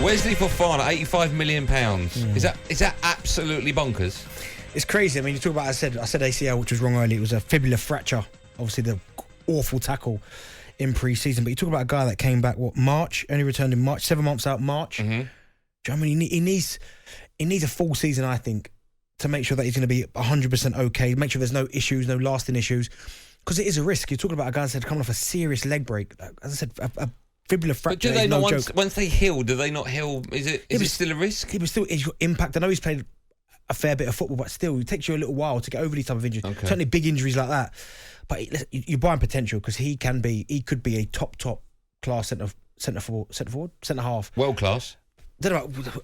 Wesley Fofana, £85 million. Is that absolutely bonkers? It's crazy. I mean, you talk about, I said ACL, which was wrong earlier. It was a fibular fracture. Obviously, the awful tackle in pre-season. But you talk about a guy that came back, March? Only returned in March, 7 months out, March. Mm-hmm. Do you know what I mean? He needs a full season, I think, to make sure that he's going to be 100% okay, make sure there's no issues, no lasting issues. Because it is a risk. You're talking about a guy that's coming off a serious leg break. As I said, a fibular fracture. But do they not, joke. once they heal, do they not heal? Is it still a risk? He was still impact. I know he's played a fair bit of football, but still, it takes you a little while to get over these type of injuries. Okay. Certainly big injuries like that. But you're buying potential because he could be a top class centre half. World class. I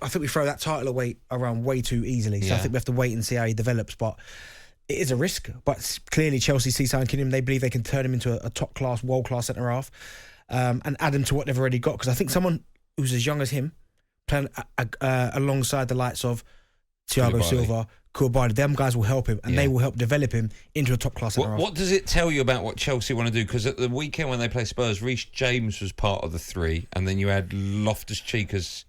think we throw that title away around way too easily. So I think we have to wait and see how he develops. But it is a risk. But clearly Chelsea see signing him. They believe they can turn him into a top class, world class centre half, and add him to what they've already got. Because I think someone who's as young as him, playing alongside the likes of Thiago Silva, Koulibaly, them guys will help him, and they will help develop him into a top class centre half. What does it tell you about what Chelsea want to do? Because at the weekend when they play Spurs, Reece James was part of the three, and then you had Loftus-Cheek as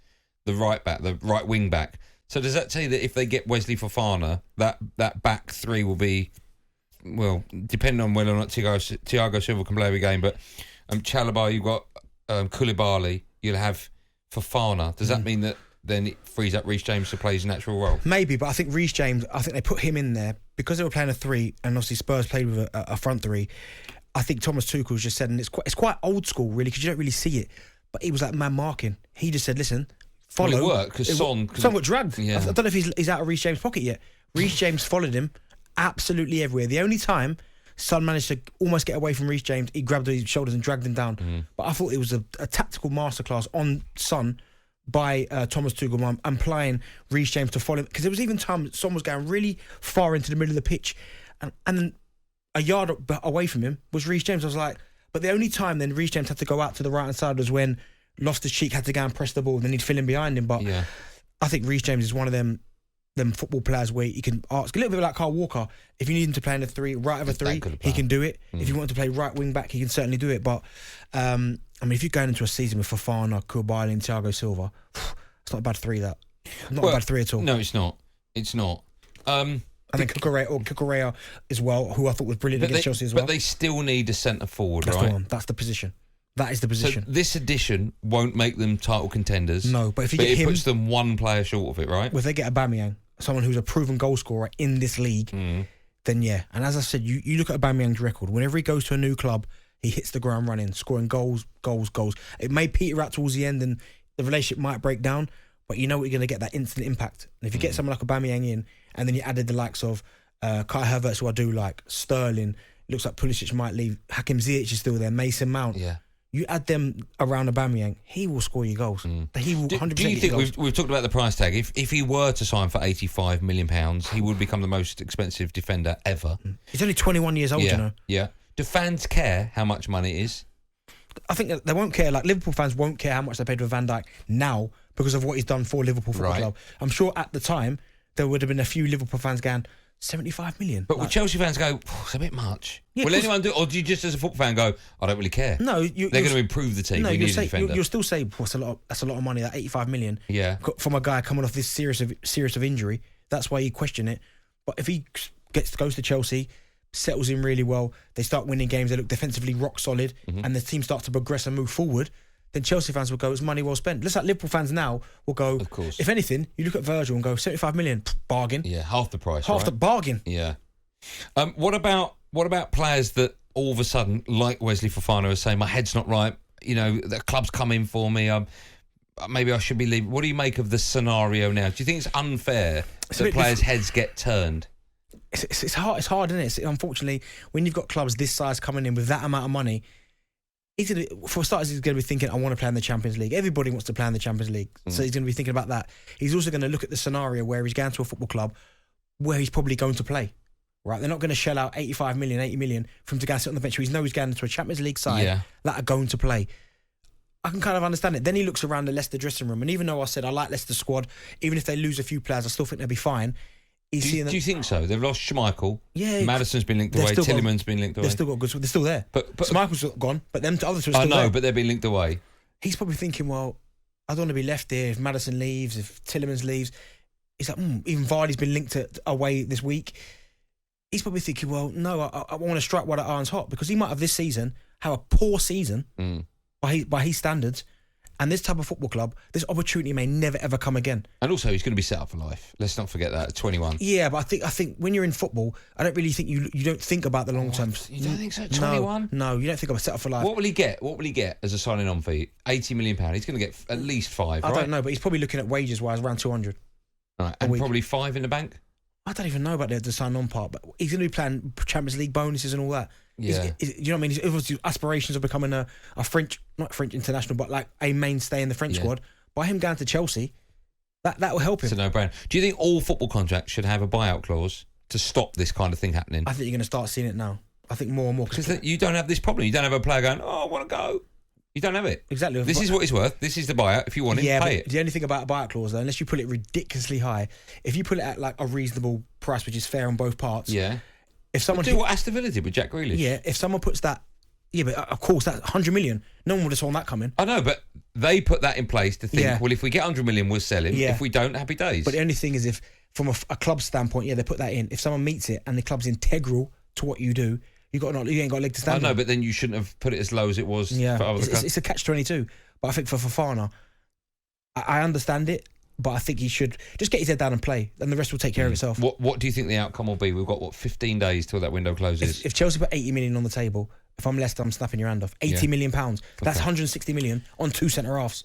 the right wing back. So does that tell you that if they get Wesley Fofana, that back three will be, well, depending on whether or not Thiago Silva can play every game, but Chalobah, you've got Koulibaly, you'll have Fofana. Does that mean that then it frees up Reece James to play his natural role? Maybe, but I think Reece James, they put him in there because they were playing a three, and obviously Spurs played with a front three. I think Thomas Tuchel's just said, and it's quite old school really, because you don't really see it, but he was like man marking. He just said, listen, follow. Well, it worked because Son got dragged. Yeah. I don't know if he's out of Reece James' pocket yet. Reece James followed him absolutely everywhere. The only time Son managed to almost get away from Reece James, he grabbed his shoulders and dragged him down. But I thought it was a tactical masterclass on Son by Thomas Tuchel, implying Reece James to follow him. Because there was even time Son was going really far into the middle of the pitch, and then a yard away from him was Reece James. I was like, but the only time then Reece James had to go out to the right-hand side was when Loftus-Cheek had to go and press the ball, and then he'd fill in behind him. But I think Reece James is one of them football players where you can ask, a little bit like Kyle Walker, if you need him to play in a three, right of a three, he can do it. If you want to play right wing back, he can certainly do it. But I mean, if you're going into a season with Fofana, Koulibaly and Thiago Silva, it's not a bad three, that. Not a bad three at all. No, it's not. It's not. I think Cucurella as well, who I thought was brilliant against Chelsea as well. But they still need a centre forward, That's right? the one. That's the position. That is the position. So this addition won't make them title contenders. No, but if you get him, it puts them one player short of it, right? Well, if they get Aubameyang, someone who's a proven goal scorer in this league, then yeah. And as I said, you look at Aubameyang's record. Whenever he goes to a new club, he hits the ground running, scoring goals. It may peter out towards the end and the relationship might break down, but you know what, you're going to get that instant impact. And if you get someone like Aubameyang in, and then you added the likes of Kai Havertz, who I do like, Sterling, it looks like Pulisic might leave, Hakim Ziyech is still there, Mason Mount. Yeah. You add them around Aubameyang, he will score you goals. He will 100% Do you think goals. we've talked about the price tag? If he were to sign for £85 million, he would become the most expensive defender ever. He's only 21 years old, you know. Yeah. Do fans care how much money it is? I think they won't care. Like, Liverpool fans won't care how much they paid for Van Dijk now because of what he's done for Liverpool Football Club. I'm sure at the time there would have been a few Liverpool fans going, 75 million. But would Chelsea fans go, it's a bit much? Yeah, will anyone do it? Or do you just as a football fan go, I don't really care? No, they're going to improve the team. No, we need a defender. You'll still say, that's a lot of money, that 85 million. Yeah. From a guy coming off this serious of injury. That's why you question it. But if he goes to Chelsea, settles in really well, they start winning games, they look defensively rock solid, and the team starts to progress and move forward, then Chelsea fans will go, it's money well spent. Just like Liverpool fans now will go, of course. If anything, you look at Virgil and go, 75 million, bargain. Yeah, half the price, Half the bargain. Yeah. What about players that all of a sudden, like Wesley Fofana, is saying, my head's not right, you know, the club's come in for me, maybe I should be leaving. What do you make of the scenario now? Do you think it's unfair that players' heads get turned? It's hard, isn't it? Unfortunately, when you've got clubs this size coming in with that amount of money, for starters, he's going to be thinking, I want to play in the Champions League. Everybody wants to play in the Champions League. So he's going to be thinking about that. He's also going to look at the scenario where he's going to a football club where he's probably going to play. Right? They're not going to shell out 85 million, 80 million for him to go and sit on the bench. He knows he's going into a Champions League side that are going to play. I can kind of understand it. Then he looks around the Leicester dressing room, and even though I said I like Leicester's squad, even if they lose a few players, I still think they'll be fine. Do you think so? They've lost Schmeichel. Yeah, Madison's been linked away. Tielemans been linked away. They've still got good. They're still there. But Schmeichel's gone. But them others are still there. I know, but they're being linked away. He's probably thinking, well, I don't want to be left here if Maddison leaves, if Tielemans leaves. He's like, even Vardy's been linked away this week. He's probably thinking, well, no, I want to strike while the iron's hot, because he might have this season have a poor season by his standards. And this type of football club, this opportunity may never ever come again. And also, he's going to be set up for life. Let's not forget that. At 21. Yeah, but I think when you're in football, I don't really think you don't think about the long term. You don't think so? 21? No, you don't think about set up for life. What will he get? What will he get as a signing on fee? £80 million. He's going to get at least 5. I don't know, but he's probably looking at wages wise around 200. Right, and probably 5 in the bank. I don't even know about the sign on part, but he's going to be playing Champions League bonuses and all that. Yeah. You know what I mean? His obviously aspirations of becoming a French, not French international, but like a mainstay in the French squad. By him going to Chelsea, that will help him. It's a no-brainer. Do you think all football contracts should have a buyout clause to stop this kind of thing happening? I think you're going to start seeing it now. I think more and more. Because you don't have this problem. You don't have a player going, I want to go. You don't have it. Exactly. This is what it's worth. This is the buyout. If you want it, pay it. The only thing about a buyout clause, though, unless you put it ridiculously high, if you put it at like a reasonable price, which is fair on both parts. Yeah. If someone do what Aston Villa did with Jack Grealish. Yeah. If someone puts that, but of course that's 100 million. No one would have saw that coming. I know, but they put that in place to think, well, if we get 100 million, we'll sell him. Yeah. If we don't, happy days. But the only thing is, if from a club standpoint, they put that in. If someone meets it and the club's integral to what you do, you ain't got a leg to stand on. I know, but then you shouldn't have put it as low as it was for other clubs. It's a catch-22. But I think for Fofana, I understand it, but I think he should just get his head down and play, and the rest will take care of itself. What do you think the outcome will be? We've got, 15 days till that window closes? If Chelsea put 80 million on the table, if I'm Leicester, I'm snapping your hand off. £80 million. That's 160 million on 2 centre-halves.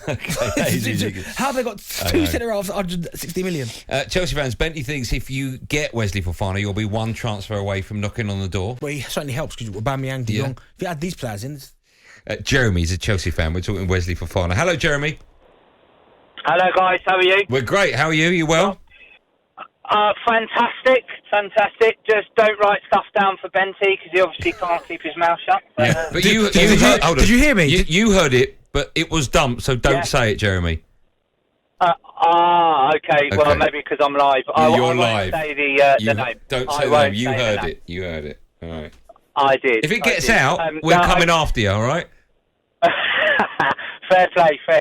Okay, how have they got 2 centre-halves, 160 million? Chelsea fans, Bentley thinks if you get Wesley Fofana, you'll be one transfer away from knocking on the door. Well, he certainly helps, because Aubameyang, De Jong. If you add these players in... Jeremy's a Chelsea fan. We're talking Wesley Fofana. Hello, Jeremy. Hello, guys. How are you? We're great. How are you? You well? Fantastic. Just don't write stuff down for Benty, because he obviously can't keep his mouth shut. But you heard, hold on. Did you hear me? You heard it, but it was dumped, so don't say it, Jeremy. Okay. Well, maybe because I'm live. You're live. Say the name. Don't say the name. You heard it. You heard it. All right. I did. If it gets out, we're coming after you, all right? Fair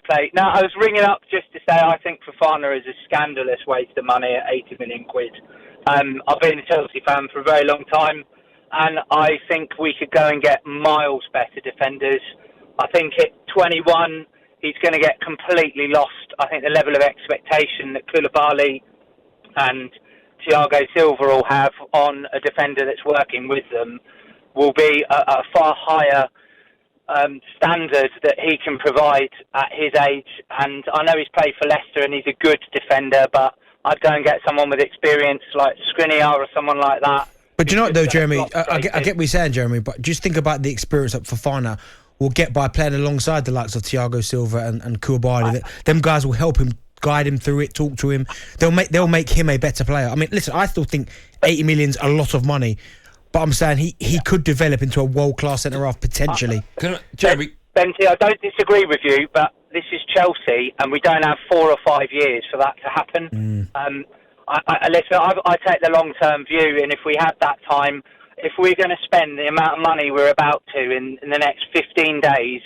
play. Now, I was ringing up just to say I think Fofana is a scandalous waste of money at 80 million quid. I've been a Chelsea fan for a very long time, and I think we could go and get miles better defenders. I think at 21, he's going to get completely lost. I think the level of expectation that Koulibaly and Thiago Silva will have on a defender that's working with them will be a far higher standard that he can provide at his age. And I know he's played for Leicester and he's a good defender, but I'd go and get someone with experience like Skriniar or someone like that. But do you know what though, Jeremy? I get what you're saying, Jeremy, but just think about the experience that Fofana will get by playing alongside the likes of Thiago Silva and Koulibaly. Them guys will help him, guide him through it, talk to him. They'll make him a better player. I mean, listen, I still think 80 million's a lot of money, but I'm saying he could develop into a world-class centre-half potentially. Jeremy? Benty, I don't disagree with you, but this is Chelsea, and we don't have 4 or 5 years for that to happen. I take the long-term view, and if we had that time, if we're going to spend the amount of money we're about to in the next 15 days,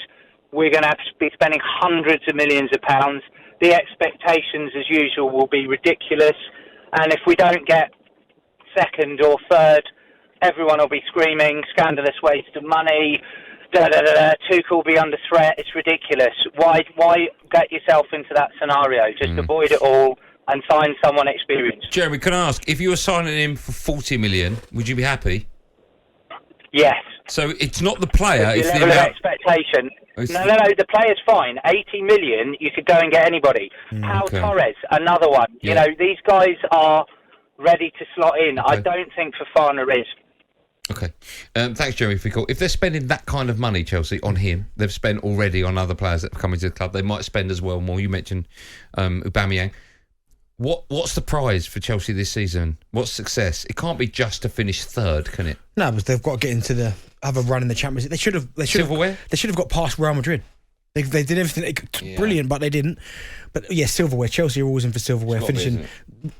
we're going to have to be spending hundreds of millions of pounds. The expectations, as usual, will be ridiculous, and if we don't get second or third, everyone will be screaming, scandalous waste of money, Tuchel will be under threat. It's ridiculous. Why get yourself into that scenario? Just avoid it all and sign someone experienced. Jeremy, can I ask, if you were signing him for 40 million, would you be happy? Yes. So it's not the player, it's the level of expectation. No, the player's fine. 80 million, you could go and get anybody. Pau Torres, another one. Yeah. You know, these guys are ready to slot in. Okay. I don't think Fofana is. Okay. Thanks, Jeremy, for your call. If they're spending that kind of money, Chelsea, on him, they've spent already on other players that have come into the club. They might spend as well more. You mentioned Aubameyang. What's the prize for Chelsea this season? What's success? It can't be just to finish third, can it? No, but they've got to get into have a run in the Champions League. They should have got past Real Madrid. They did everything brilliant, but they didn't. But yeah, silverware. Chelsea are always in for silverware. Finishing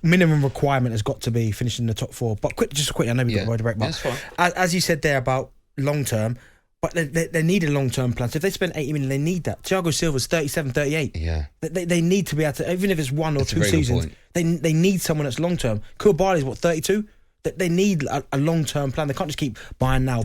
minimum requirement has got to be finishing in the top 4. But quickly, I know we've got to break. But as you said there about long term, But they need a long-term plan. So if they spend 80 million, they need that. Thiago Silva's 37, 38. Yeah. They need to be able to, even if it's 1 or It's a 2 very good seasons, point. they need someone that's long-term. Koulibaly's, 32? They need a long-term plan. They can't just keep buying now.